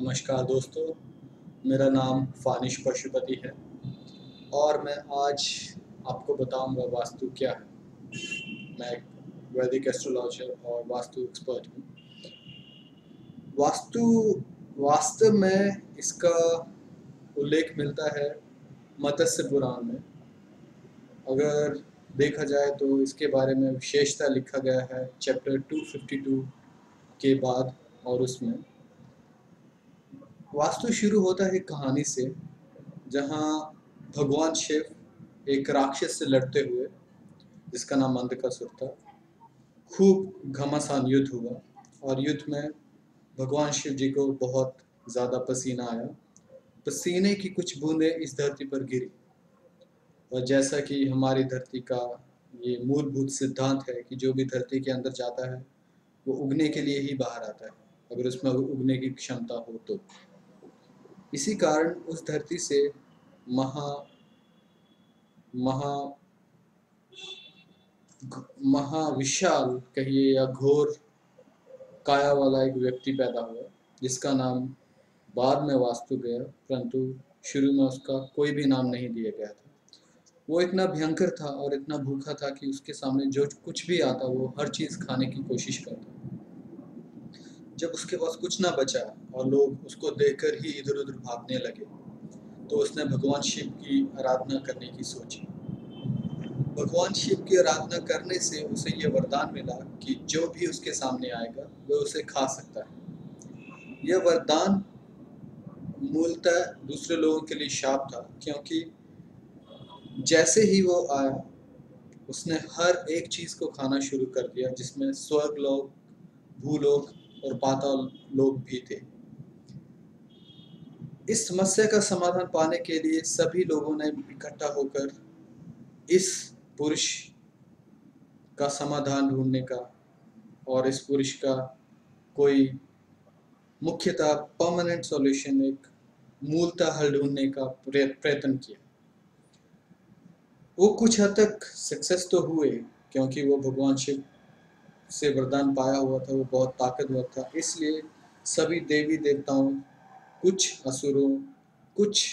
नमस्कार दोस्तों, मेरा नाम फानिश पशुपति है और मैं आज आपको बताऊंगा वास्तु क्या है। मैं एक वैदिक एस्ट्रोलॉजर और वास्तु एक्सपर्ट हूँ। वास्तु वास्तव में इसका उल्लेख मिलता है मत्स्य पुराण में। अगर देखा जाए तो इसके बारे में विशेषता लिखा गया है चैप्टर 252 के बाद। और उसमें वास्तु शुरू होता है कहानी से, जहाँ भगवान शिव एक राक्षस से लड़ते हुए, जिसका नाम अंधकासुर था, खूब घमासान युद्ध हुआ। और युद्ध में भगवान शिव जी को बहुत ज़्यादा पसीना आया। पसीने की कुछ बूंदें इस धरती पर गिरी। और जैसा कि हमारी धरती का ये मूलभूत सिद्धांत है कि जो भी धरती के अंदर जाता है वो उगने के लिए ही बाहर आता है, अगर उसमें उगने की क्षमता हो तो। इसी कारण उस धरती से महा महा महाविशाल कहिए या घोर काया वाला एक व्यक्ति पैदा हुआ, जिसका नाम बाद में वास्तु गया, परंतु शुरू में उसका कोई भी नाम नहीं दिया गया था। वो इतना भयंकर था और इतना भूखा था कि उसके सामने जो कुछ भी आता वो हर चीज़ खाने की कोशिश करता। जब उसके पास कुछ ना बचा और लोग उसको देखकर ही इधर उधर भागने लगे, तो उसने भगवान शिव की आराधना करने की सोची। भगवान शिव की आराधना करने से उसे यह वरदान मिला कि जो भी उसके सामने आएगा वह उसे खा सकता है। यह वरदान मूलतः दूसरे लोगों के लिए शाप था, क्योंकि जैसे ही वो आया उसने हर एक चीज को खाना शुरू कर दिया, जिसमें स्वर्ग लोक, भूलोक और पाताल लोक भी थे। इस समस्या का समाधान पाने के लिए सभी लोगों ने इकट्ठा होकर इस पुरुष का समाधान ढूंढने का और इस पुरुष का कोई मुख्यतः परमानेंट सॉल्यूशन, एक मूलतः हल ढूंढने का प्रयत्न किया। वो कुछ हद तक सक्सेस तो हुए, क्योंकि वो भगवान शिव से वरदान पाया हुआ था, वो बहुत ताकतवर था। इसलिए सभी देवी देवताओं, कुछ असुरों, कुछ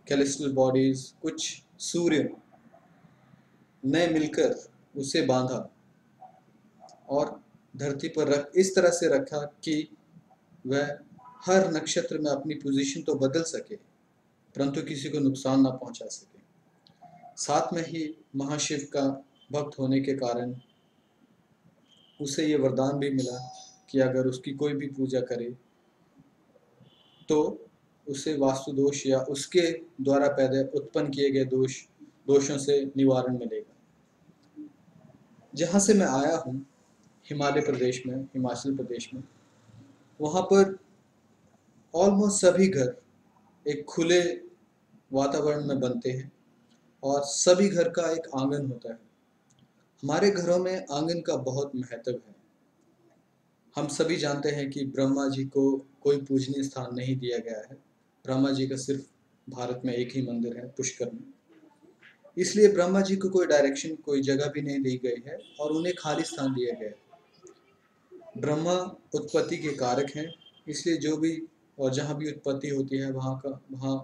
कैलेस्ट्रल बॉडीज, कुछ सूर्य ने मिलकर उसे बांधा और धरती पर इस तरह से रखा कि वह हर नक्षत्र में अपनी पोजीशन तो बदल सके, परंतु किसी को नुकसान ना पहुंचा सके। साथ में ही महाशिव का भक्त होने के कारण उसे ये वरदान भी मिला कि अगर उसकी कोई भी पूजा करे तो उसे वास्तु दोष या उसके द्वारा पैदा उत्पन्न किए गए दोषों से निवारण मिलेगा। जहाँ से मैं आया हूँ, हिमालय प्रदेश में, हिमाचल प्रदेश में, वहाँ पर ऑलमोस्ट सभी घर एक खुले वातावरण में बनते हैं और सभी घर का एक आंगन होता है। हमारे घरों में आंगन का बहुत महत्व है। हम सभी जानते हैं कि ब्रह्मा जी को कोई पूजनीय स्थान नहीं दिया गया है। ब्रह्मा जी का सिर्फ भारत में एक ही मंदिर है, पुष्कर में। इसलिए ब्रह्मा जी को कोई डायरेक्शन, कोई जगह भी नहीं दी गई है और उन्हें खाली स्थान दिया गया है। ब्रह्मा उत्पत्ति के कारक हैं, इसलिए जो भी और जहाँ भी उत्पत्ति होती है वहाँ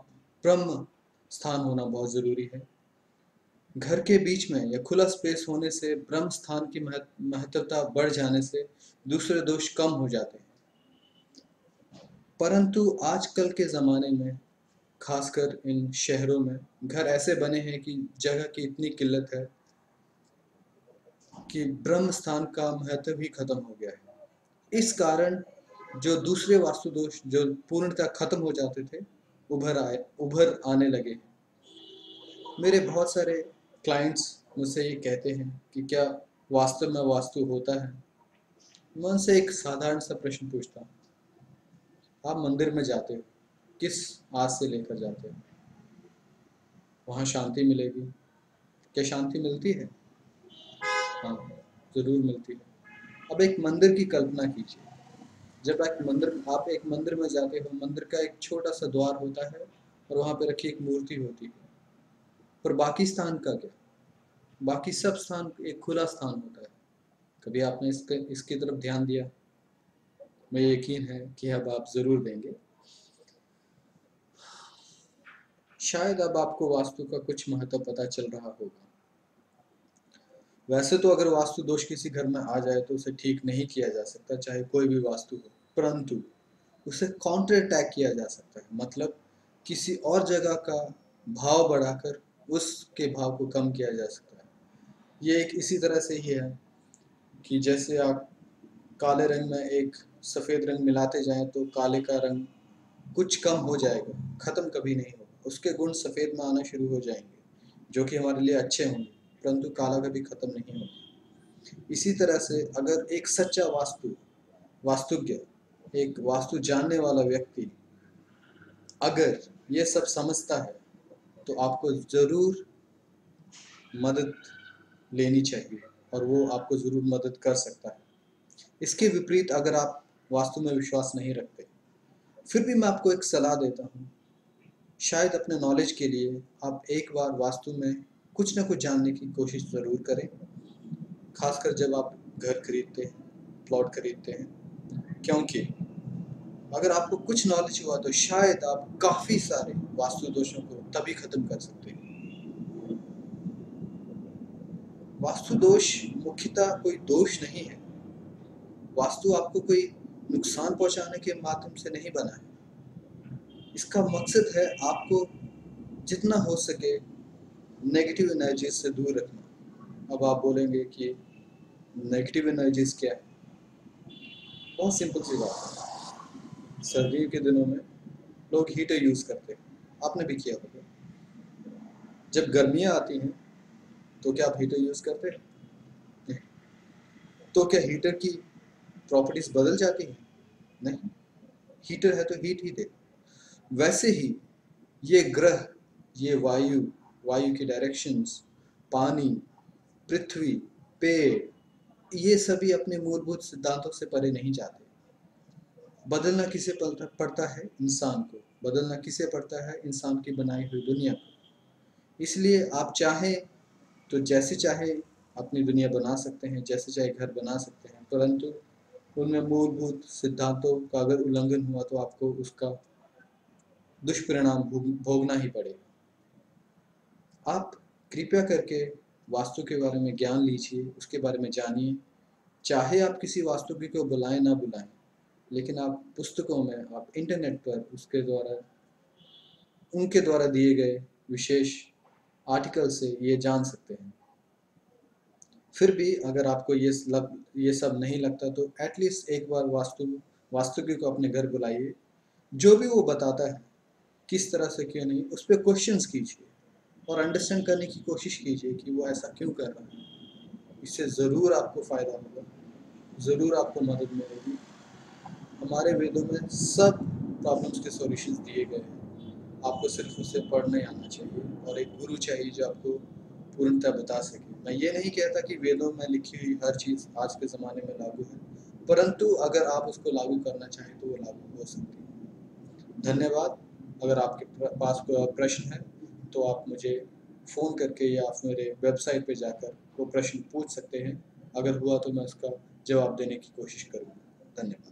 ब्रह्म स्थान होना बहुत ज़रूरी है। घर के बीच में या खुला स्पेस होने से ब्रह्म स्थान की महत्वता बढ़ जाने से दूसरे दोष कम हो जाते हैं। परंतु आजकल के ज़माने में, खासकर इन शहरों में, घर ऐसे बने हैं कि जगह की इतनी किल्लत है कि ब्रह्म स्थान का महत्व ही खत्म हो गया है। इस कारण जो दूसरे वास्तु दोष जो पूर्णतः खत्म हो जाते थे, उभर आने लगे। मेरे बहुत सारे क्लाइंट्स मुझसे ये कहते हैं कि क्या वास्तव में वास्तु होता है। मैं उनसे एक साधारण सा प्रश्न पूछता हूँ, आप मंदिर में जाते हो, किस आस से लेकर जाते हो? वहाँ शांति मिलेगी। क्या शांति मिलती है? हाँ, ज़रूर मिलती है। अब एक मंदिर की कल्पना कीजिए। जब आप एक मंदिर में जाते हो, मंदिर का एक छोटा सा द्वार होता है और वहाँ पे रखी एक मूर्ति होती है, पर बाकी स्थान का क्या? बाकी सब स्थान एक खुला स्थान होता है। कभी आपने इसकी तरफ ध्यान दिया? मुझे यकीन है कि अब आप ज़रूर देंगे। शायद अब आपको वास्तु का कुछ महत्व पता चल रहा होगा। वैसे तो अगर वास्तु दोष किसी घर में आ जाए तो उसे ठीक नहीं किया जा सकता, चाहे कोई भी वास्तु हो, परंतु उसे काउंटर अटैक किया जा सकता है। मतलब किसी और जगह का भाव बढ़ाकर उसके भाव को कम किया जा सकता है। ये एक इसी तरह से ही है कि जैसे आप काले रंग में एक सफ़ेद रंग मिलाते जाएं तो काले का रंग कुछ कम हो जाएगा, ख़त्म कभी नहीं होगा। उसके गुण सफ़ेद में आना शुरू हो जाएंगे जो कि हमारे लिए अच्छे होंगे, परंतु काला कभी ख़त्म नहीं होगा। इसी तरह से अगर एक सच्चा वास्तुज्ञ, एक वास्तु जानने वाला व्यक्ति अगर ये सब समझता है तो आपको ज़रूर मदद लेनी चाहिए और वो आपको ज़रूर मदद कर सकता है। इसके विपरीत अगर आप वास्तु में विश्वास नहीं रखते, फिर भी मैं आपको एक सलाह देता हूँ, शायद अपने नॉलेज के लिए आप एक बार वास्तु में कुछ ना कुछ जानने की कोशिश ज़रूर करें, खासकर जब आप घर खरीदते हैं, प्लॉट खरीदते हैं। क्योंकि अगर आपको कुछ नॉलेज हुआ तो शायद आप काफ़ी सारे वास्तु दोषों को तभी ख़त्म कर सकते हैं। वास्तु दोष मुख्यतः कोई दोष नहीं है। वास्तु आपको कोई नुकसान पहुंचाने के माध्यम से नहीं बना है। इसका मकसद है आपको जितना हो सके नेगेटिव एनर्जीज से दूर रखना। अब आप बोलेंगे कि नेगेटिव एनर्जीज क्या है? बहुत सिंपल सी बात है। सर्दियों के दिनों में लोग हीटर यूज़ करते हैं, आपने भी किया होगा। जब गर्मियाँ आती हैं तो क्या आप हीटर यूज़ करते हैं? नहीं। तो क्या हीटर की प्रॉपर्टीज बदल जाती हैं? नहीं। हीटर है तो हीट ही दे। वैसे ही ये ग्रह, ये वायु की डायरेक्शंस, पानी, पृथ्वी, पेड़, ये सभी अपने मूलभूत सिद्धांतों से परे नहीं जाते। बदलना किसे पड़ता है? इंसान को। बदलना किसे पड़ता है? इंसान की बनाई हुई दुनिया को। इसलिए आप चाहें तो जैसे चाहे अपनी दुनिया बना सकते हैं, जैसे चाहे घर बना सकते हैं, परंतु उनमें मूलभूत सिद्धांतों का अगर उल्लंघन हुआ तो आपको उसका दुष्परिणाम भोगना ही पड़ेगा। आप कृपया करके वास्तु के बारे में ज्ञान लीजिए, उसके बारे में जानिए। चाहे आप किसी वास्तुज्ञ को बुलाएं ना बुलाएं, लेकिन आप पुस्तकों में, आप इंटरनेट पर उनके द्वारा दिए गए विशेष आर्टिकल से ये जान सकते हैं। फिर भी अगर आपको ये सब नहीं लगता तो एटलीस्ट एक बार वास्तुज्ञ को अपने घर बुलाइए। जो भी वो बताता है, किस तरह से क्यों नहीं, उस पर क्वेश्चंस कीजिए और अंडरस्टैंड करने की कोशिश कीजिए कि वो ऐसा क्यों कर रहा है। इससे ज़रूर आपको फ़ायदा होगा, ज़रूर आपको मदद मिलेगी। हमारे वेदों में सब प्रॉब्लम्स के सॉल्यूशंस दिए गए हैं। आपको सिर्फ उसे पढ़ने आना चाहिए और एक गुरु चाहिए जो आपको पूर्णतः बता सके। मैं ये नहीं कहता कि वेदों में लिखी हुई हर चीज़ आज के ज़माने में लागू है, परंतु अगर आप उसको लागू करना चाहें तो वो लागू हो सकती है। धन्यवाद। अगर आपके पास कोई और प्रश्न है तो आप मुझे फ़ोन करके या आप मेरे वेबसाइट पे जाकर वो प्रश्न पूछ सकते हैं। अगर हुआ तो मैं उसका जवाब देने की कोशिश करूँगा। धन्यवाद।